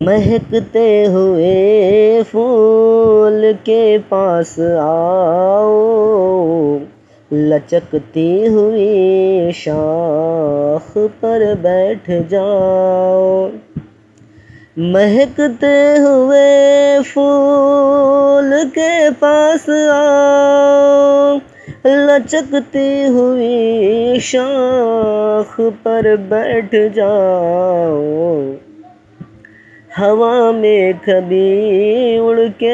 महकते हुए फूल के पास आओ, लचकती हुई शाख पर बैठ जाओ। महकते हुए फूल के पास आओ, लचकती हुई शाख पर बैठ जाओ। हवा में कभी उड़ के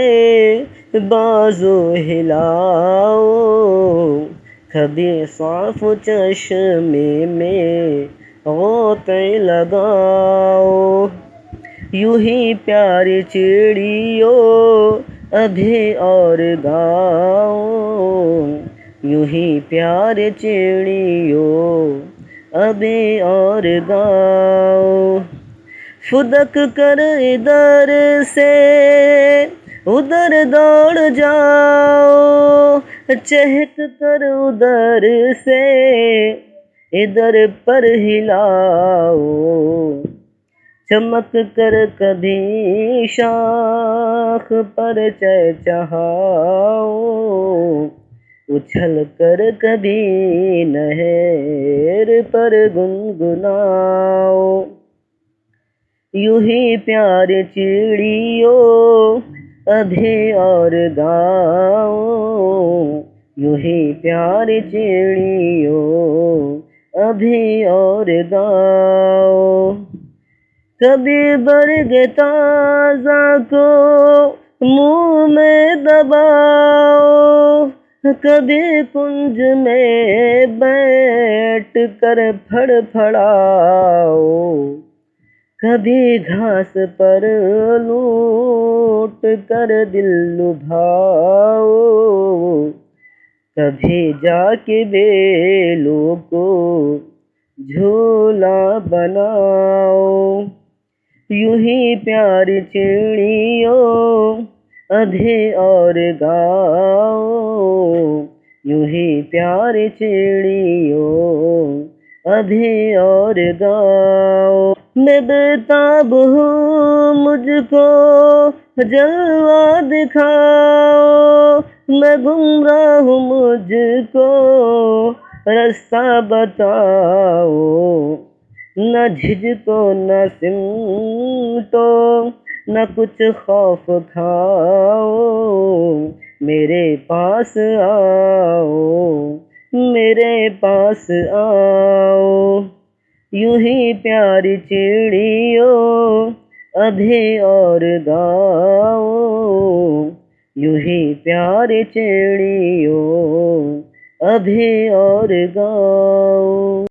बाजू हिलाओ, कभी साफ चश्मे में गोते लगाओ। यूं ही प्यारी चिड़ियों अभी और गाओ, यूं ही प्यारे चिड़ियों अभी और गाओ। फुदक कर इधर से उधर दौड़ जाओ, चहक कर उधर से इधर पर हिलाओ। चमक कर कभी शाख पर चहचहाओ, उछल कर कभी नहर पर गुनगुनाओ। यूं ही प्यारे चिड़ियों अभी और गाओ, यूं ही प्यारे चिड़ियों अभी और गाओ। कभी बरग ताज़ा को मुँह में दबाओ, कभी कुंज में बैठ कर फड़फड़ाओ। कभी घास पर लूट कर दिल लुभाओ, कभी जाके बेलों को झूला बनाओ। यूं ही प्यारी चिड़ियों अभी और गाओ, यूं ही प्यारी चिड़ियों अभी और गाओ। मैं बेताब हूँ मुझको जलवा दिखाओ, मैं गुमराह हूँ मुझको रास्ता बताओ। न झिझको न सिमटो न कुछ खौफ खाओ, मेरे पास आओ, मेरे पास आओ। यूं ही प्यारी चिड़ियों अभी और गाओ, यूं ही प्यारी चिड़ियों अभी और गाओ।